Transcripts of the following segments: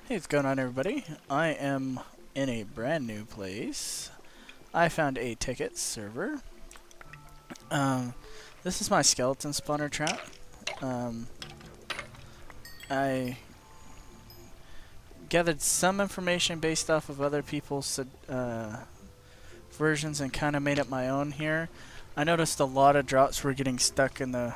Hey, what's going on, everybody? I am in a brand new place. I found a ticket server. Um, this is my skeleton spawner trap. I gathered some information based off of other people's versions and kind of made up my own here. I noticed a lot of drops were getting stuck in the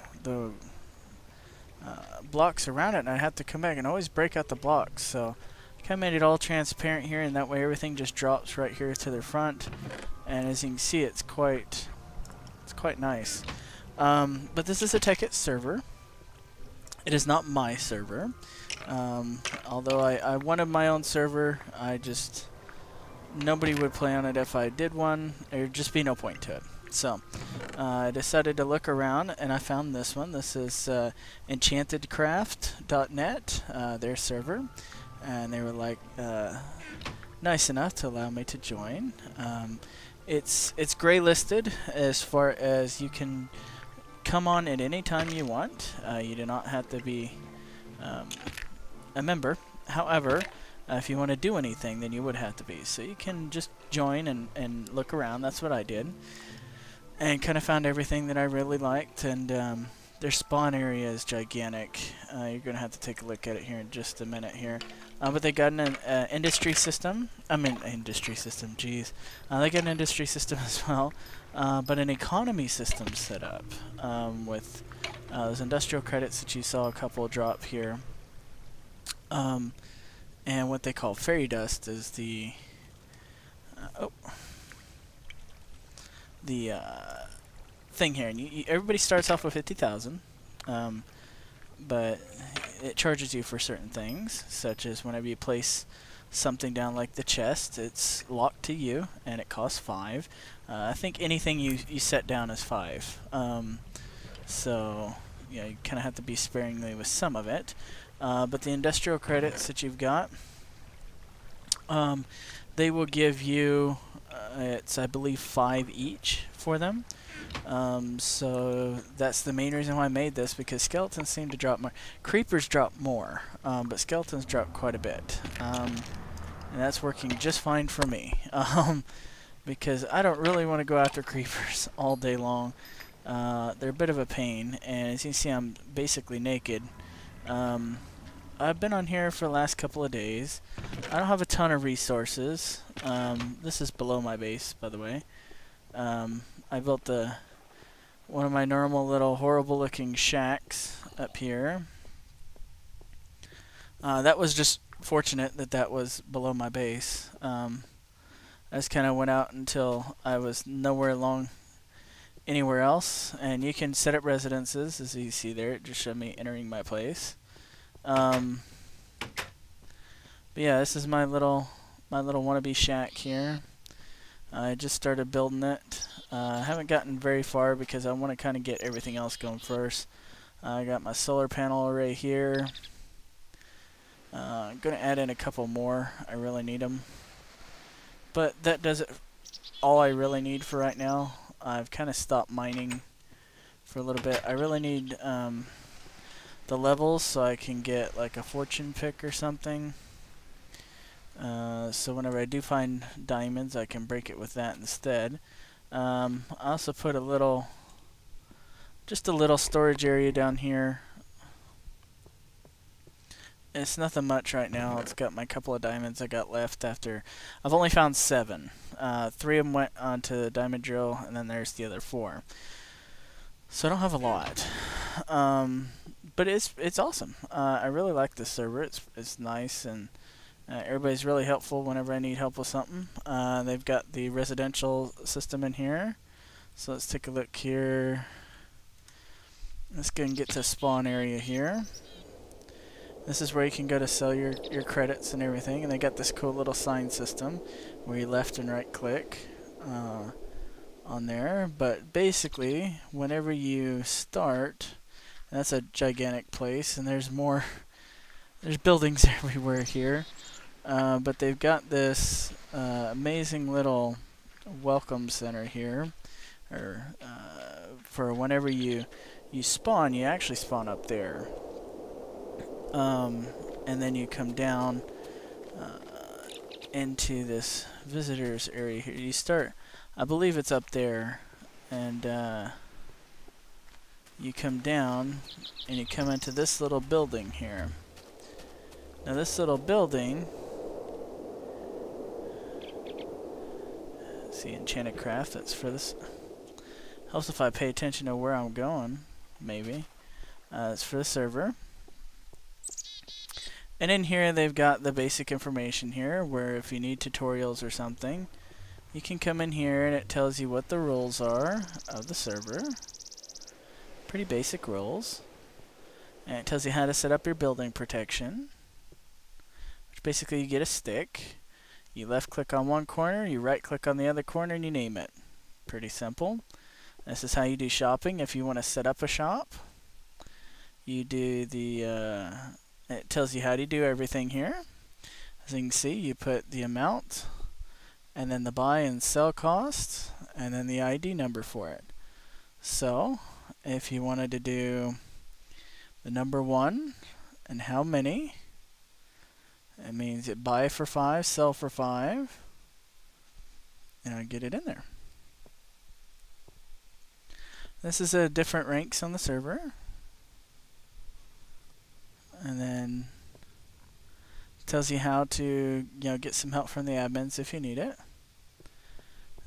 blocks around it, and I had to come back and always break out the blocks. So kind of made it all transparent here, and that way everything just drops right here to the front. And as you can see, it's quite nice. But this is a tekkit server. It is not my server. Although I wanted my own server, nobody would play on it if I did one. There'd just be no point to it. So I decided to look around, and I found this one. This is EnchantedCraft.net, their server, and they were like nice enough to allow me to join. It's gray listed as far as you can come on at any time you want. You do not have to be a member. However, if you want to do anything, then you would have to be. So you can just join and look around. That's what I did. And kind of found everything that I really liked. And their spawn area is gigantic. You're going to have to take a look at it here in just a minute here. But they got an industry system. Industry system, geez. They got an industry system as well. But an economy system set up with those industrial credits that you saw a couple drop here. And what they call fairy dust is the thing here. And everybody starts off with 50,000, but it charges you for certain things, such as whenever you place something down like the chest, it's locked to you, and it costs 5. I think anything you set down is 5. So yeah, you kind of have to be sparingly with some of it. But the industrial credits that you've got, they will give you, it's I believe 5 each for them. So that's the main reason why I made this, because skeletons seem to drop more. Creepers drop more, but skeletons drop quite a bit. And that's working just fine for me. Because I don't really want to go after creepers all day long. They're a bit of a pain, and as you can see, I'm basically naked. I've been on here for the last couple of days. I don't have a ton of resources. This is below my base, by the way. I built one of my normal little horrible looking shacks up here. That was just fortunate that was below my base. I just kind of went out until I was nowhere along anywhere else, and you can set up residences, as you see there. It just showed me entering my place. But yeah, this is my little wannabe shack here. I just started building it. I haven't gotten very far because I want to kind of get everything else going first. I got my solar panel array here. I'm going to add in a couple more. I really need them. But that does it. All I really need for right now. I've kind of stopped mining for a little bit. I really need the levels so I can get like a fortune pick or something. So whenever I do find diamonds, I can break it with that instead. I also put just a little storage area down here. It's nothing much right now. It's got my couple of diamonds I got left after. I've only found 7. 3 of them went onto the diamond drill, and then there's the other 4. So I don't have a lot. But it's awesome. I really like this server. It's nice, and everybody's really helpful whenever I need help with something. They've got the residential system in here. So let's take a look here. Let's go and get to spawn area here. This is where you can go to sell your credits and everything. And they got this cool little sign system where you left and right click on there. But basically, whenever you start, that's a gigantic place, and there's buildings everywhere here. But they've got this amazing little welcome center here, for whenever you spawn, you actually spawn up there. And then you come down into this visitors area here. You start, I believe it's up there, and you come down and you come into this little building here. Now this little building, see EnchantedCraft, that's for this. Helps if I pay attention to where I'm going, maybe. It's for the server. And in here they've got the basic information here, where if you need tutorials or something, you can come in here and it tells you what the rules are of the server. Pretty basic rules. And it tells you how to set up your building protection, which basically you get a stick. You left click on one corner, you right click on the other corner, and you name it. Pretty simple. This is how you do shopping. If you want to set up a shop, you do the it tells you how to do everything here. As you can see, you put the amount, and then the buy and sell cost, and then the ID number for it. So, if you wanted to do the number 1 and how many, it means it buy for 5, sell for 5, and I get it in there. This is a different ranks on the server. And then it tells you how to, get some help from the admins if you need it.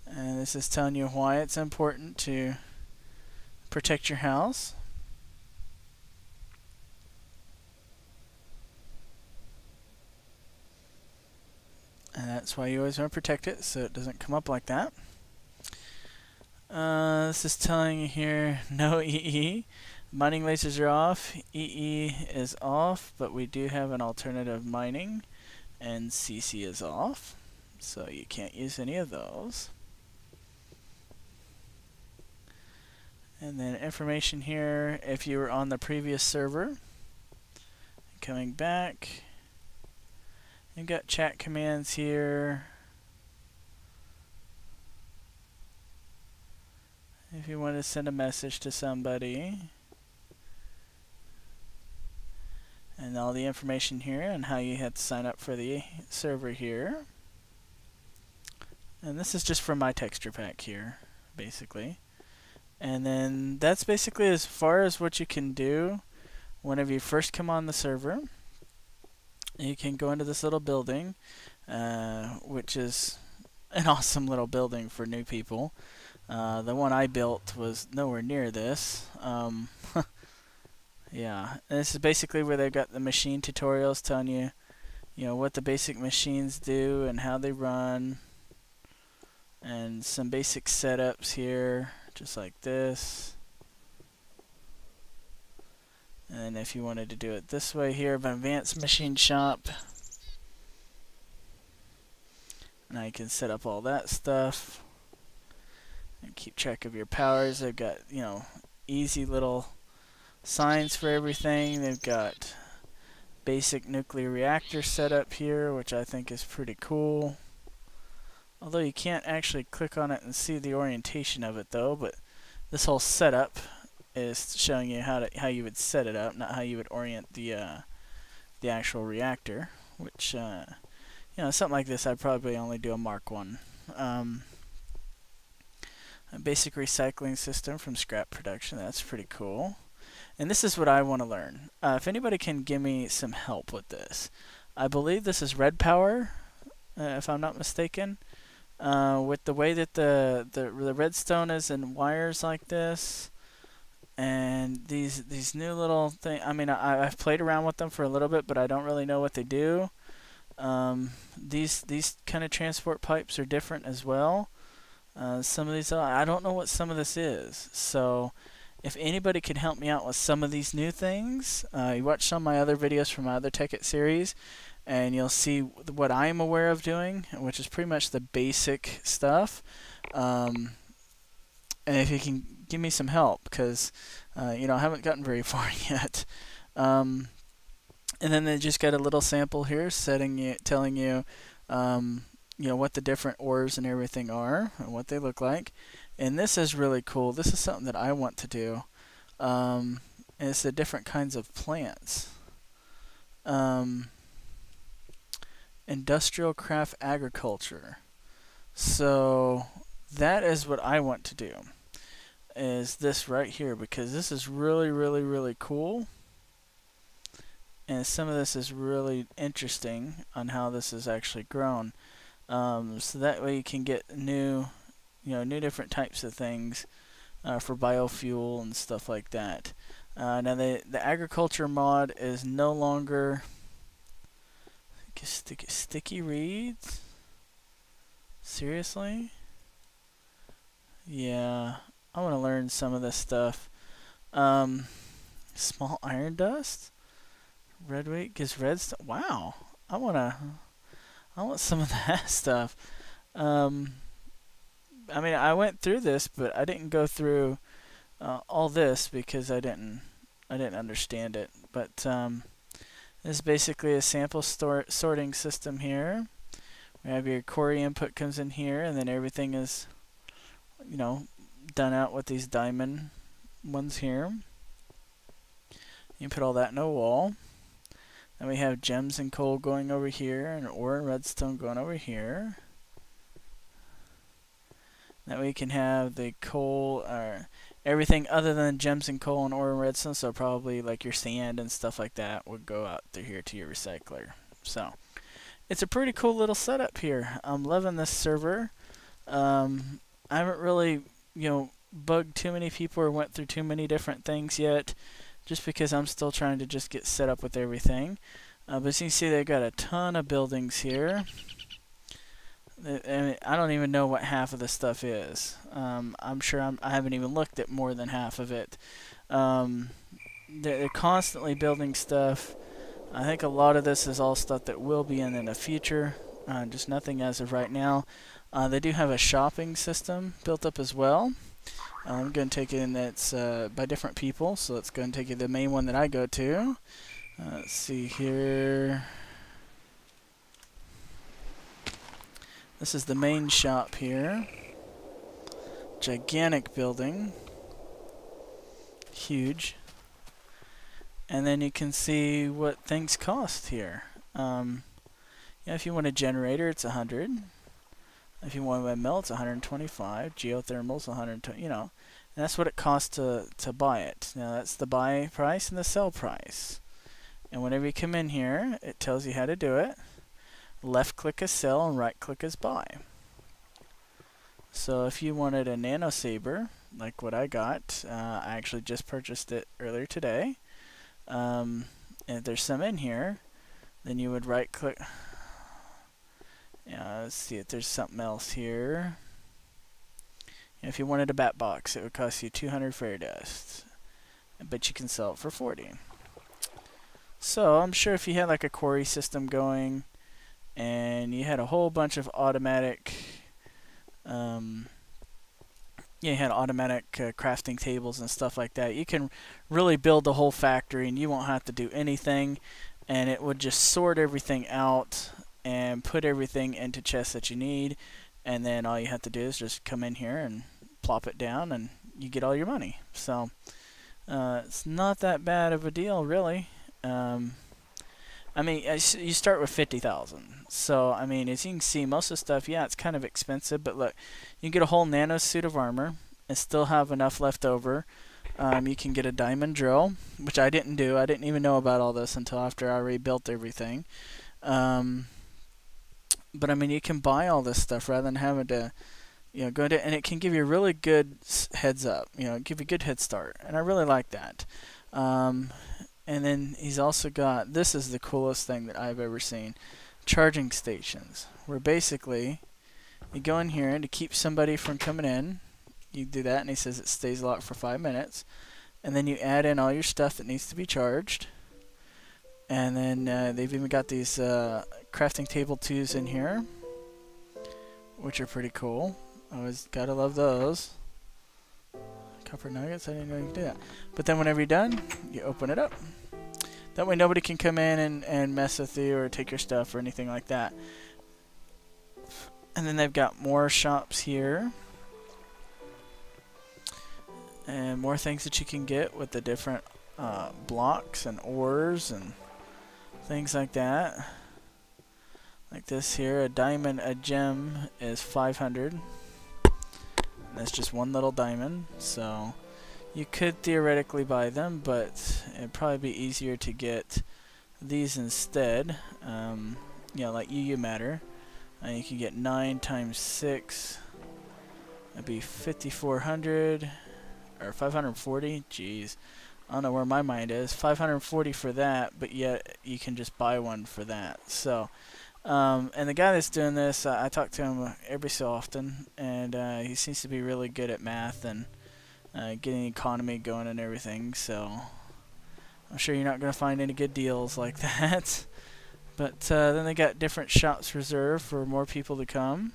And this is telling you why it's important to protect your house. And that's why you always want to protect it, so it doesn't come up like that. This is telling you here, no EE. Mining lasers are off, EE is off, but we do have an alternative mining, and CC is off, so you can't use any of those. And then information here, if you were on the previous server, coming back, you've got chat commands here. If you want to send a message to somebody. And all the information here and how you had to sign up for the server here. And this is just from my texture pack here, basically. And then that's basically as far as what you can do whenever you first come on the server. You can go into this little building, which is an awesome little building for new people. The one I built was nowhere near this. Yeah, and this is basically where they've got the machine tutorials telling you, what the basic machines do and how they run, and some basic setups here, just like this. And if you wanted to do it this way here, of an advanced machine shop, now you can set up all that stuff and keep track of your powers. They've got, easy little signs for everything. They've got basic nuclear reactor setup here, which I think is pretty cool. Although you can't actually click on it and see the orientation of it though, but this whole setup is showing you how you would set it up, not how you would orient the actual reactor, which something like this I'd probably only do a Mark 1. A basic recycling system from scrap production, that's pretty cool. And this is what I want to learn. If anybody can give me some help with this. I believe this is red power, if I'm not mistaken. With the way that the redstone is in wires like this, and these new little things. I mean, I've played around with them for a little bit, but I don't really know what they do. These kind of transport pipes are different as well. Some of these, I don't know what some of this is. So if anybody can help me out with some of these new things, you watch some of my other videos from my other tekkit series, and you'll see what I'm aware of doing, which is pretty much the basic stuff. And if you can give me some help, because I haven't gotten very far yet. And then they just got a little sample here, telling you, what the different ores and everything are and what they look like. And this is really cool. This is something that I want to do. And it's the different kinds of plants. Industrial craft agriculture. So that is what I want to do. Is this right here, because this is really cool, and some of this is really interesting on how this is actually grown. So that way you can get new, new different types of things for biofuel and stuff like that. Now the agriculture mod is no longer sticky reeds. Seriously? Yeah, I want to learn some of this stuff. Small iron dust. Red weight gives redstone. Wow, I want some of that stuff. I mean, I went through this, but I didn't go through all this because I didn't understand it. But this is basically a sample sorting system here. We have your quarry input comes in here, and then everything is, done out with these diamond ones here. You put all that in a wall. Then we have gems and coal going over here, and ore and redstone going over here. That way you can have the coal, or everything other than gems and coal and ore and redstone, so probably like your sand and stuff like that would go out through here to your recycler. So it's a pretty cool little setup here. I'm loving this server. I haven't really, bugged too many people or went through too many different things yet, just because I'm still trying to just get set up with everything. But as you can see, they've got a ton of buildings here. I don't even know what half of this stuff is. I'm sure I haven't even looked at more than half of it. They're constantly building stuff. I think a lot of this is all stuff that will be in the future, just nothing as of right now. They do have a shopping system built up as well. I'm going to take it in that's by different people, so let's go and take you the main one that I go to. Let's see here. This is the main shop here. Gigantic building. Huge. And then you can see what things cost here. If you want a generator, it's 100. If you want a mill, it's 125. Geothermal's 120. And that's what it costs to buy it. Now that's the buy price and the sell price. And whenever you come in here, it tells you how to do it. Left click is sell and right click is buy. So if you wanted a nano saber, like what I got, I actually just purchased it earlier today. And if there's some in here, then you would right click. Let's see if there's something else here. If you wanted a bat box, it would cost you 200 fairy dust, but you can sell it for 40. So I'm sure if you had like a quarry system going, and you had a whole bunch of automatic, you had automatic crafting tables and stuff like that, you can really build the whole factory, and you won't have to do anything, and it would just sort everything out and put everything into chests that you need, and then all you have to do is just come in here and plop it down, and you get all your money. So it's not that bad of a deal, really. I mean, you start with 50,000. So, I mean, as you can see, most of the stuff, yeah, it's kind of expensive, but look, you can get a whole nano suit of armor and still have enough left over. You can get a diamond drill, which I didn't do. I didn't even know about all this until after I already built everything. But, I mean, you can buy all this stuff rather than having to, go to, and it can give you a really good heads up, give you a good head start. And I really like that. And then he's also got, this is the coolest thing that I've ever seen, charging stations, where basically you go in here and to keep somebody from coming in, you do that, and he says it stays locked for 5 minutes, and then you add in all your stuff that needs to be charged, and then they've even got these crafting table 2s in here, which are pretty cool. Always gotta love those. Copper nuggets, I didn't know you could do that. But then whenever you're done, you open it up. That way nobody can come in and mess with you or take your stuff or anything like that. And then they've got more shops here. And more things that you can get with the different blocks and ores and things like that. Like this here, a gem is 500. That's just one little diamond, so you could theoretically buy them, but it'd probably be easier to get these instead. You know, like UU matter. You can get 9 times 6. That'd be 5,400 or 540. Jeez, I don't know where my mind is. 540 for that, but yet you can just buy one for that. So. And the guy that's doing this, I talk to him every so often, and he seems to be really good at math and getting the economy going and everything, so I'm sure you're not going to find any good deals like that. But then they got different shops reserved for more people to come,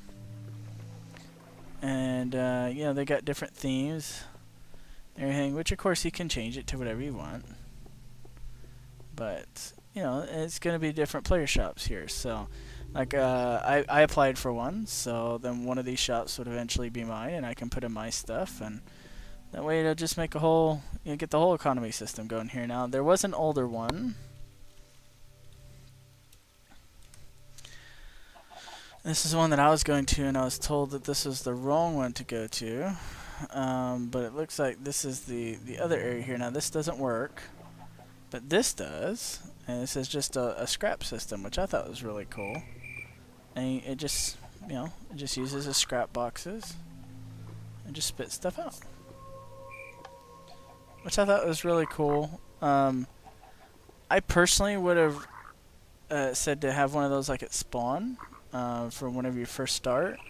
and you know, they got different themes and everything, which of course you can change it to whatever you want, but you know, it's going to be different player shops here. So like I applied for one, so then one of these shops would eventually be mine, and I can put in my stuff, and that way it'll just make a whole, you know, get the whole economy system going here. Now there was an older one. This is one that I was going to, and I was told that this was the wrong one to go to, but it looks like this is the other area here. Now this doesn't work, but this does. And this is just a scrap system, which I thought was really cool. And it just, you know, it just uses as scrap boxes and just spits stuff out, which I thought was really cool. I personally would have said to have one of those like at spawn for whenever you first start,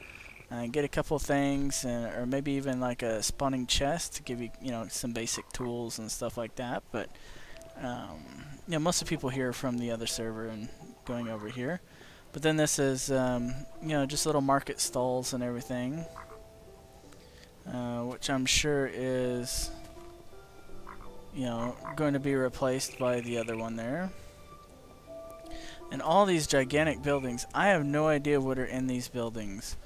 and get a couple things, and or maybe even like a spawning chest to give you, you know, some basic tools and stuff like that. But yeah, most of the people here are from the other server and going over here. But then this is, you know, just little market stalls and everything, which I'm sure is, you know, going to be replaced by the other one there. And all these gigantic buildings, I have no idea what are in these buildings.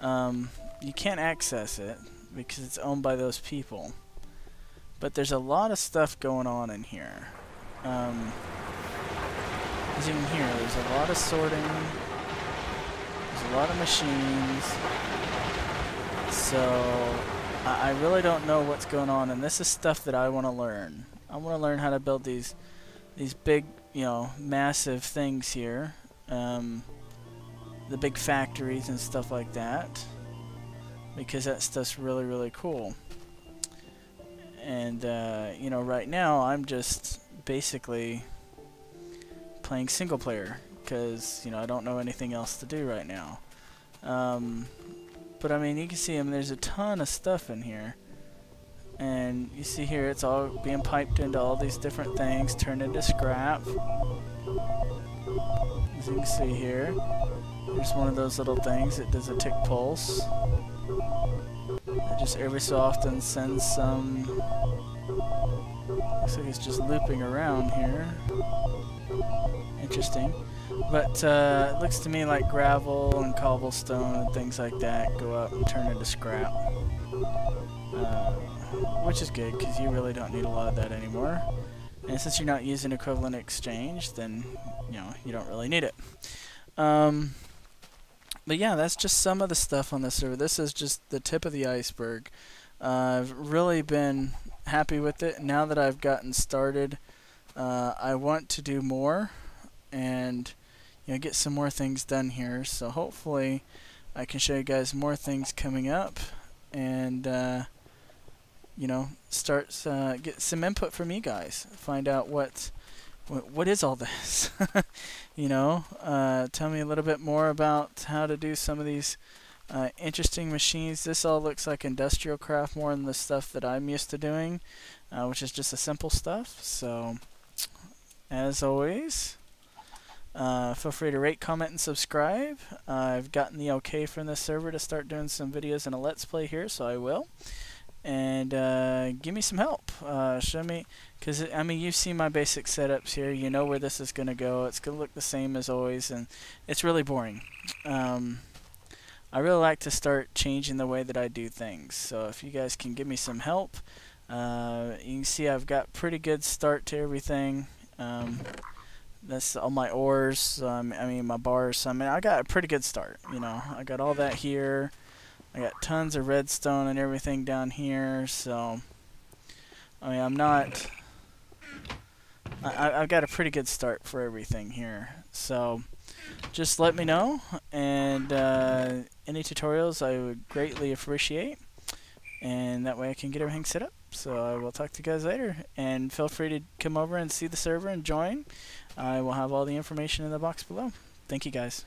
You can't access it because it's owned by those people. But there's a lot of stuff going on in here. As you can hear, there's a lot of sorting, there's a lot of machines, so I really don't know what's going on, and this is stuff that I want to learn. I want to learn how to build these big, you know, massive things here, the big factories and stuff like that, because that stuff's really, really cool. And you know, right now I'm just basically playing single player because, you know, I don't know anything else to do right now. But I mean, you can see, I mean, there's a ton of stuff in here, and you see here it's all being piped into all these different things, turned into scrap. As you can see here, there's one of those little things that does a tick pulse. It just every so often sends some. Looks like it's just looping around here. Interesting. But it looks to me like gravel and cobblestone and things like that go up and turn into scrap. Which is good, because you really don't need a lot of that anymore. And since you're not using equivalent exchange, then, you know, you don't really need it. But yeah, that's just some of the stuff on this server. This is just the tip of the iceberg. I've really been happy with it. Now that I've gotten started, I want to do more and, you know, get some more things done here. So hopefully I can show you guys more things coming up, and you know, start get some input from you guys. Find out what is all this. You know, tell me a little bit more about how to do some of these interesting machines. This all looks like industrial craft more than the stuff that I'm used to doing, which is just the simple stuff. So, as always, feel free to rate, comment, and subscribe. I've gotten the okay from this server to start doing some videos and a Let's Play here, so I will. And give me some help. Show me, because I mean, you've seen my basic setups here. You know where this is going to go. It's going to look the same as always, and it's really boring. I really like to start changing the way that I do things. So if you guys can give me some help, you can see I've got pretty good start to everything. That's all my ores. I mean my bars. I mean I got a pretty good start. You know, I got all that here. I got tons of redstone and everything down here. So I mean I'm not. I've got a pretty good start for everything here. So just let me know, and any tutorials I would greatly appreciate, and that way I can get everything set up. So I will talk to you guys later, and feel free to come over and see the server and join. I will have all the information in the box below. Thank you guys.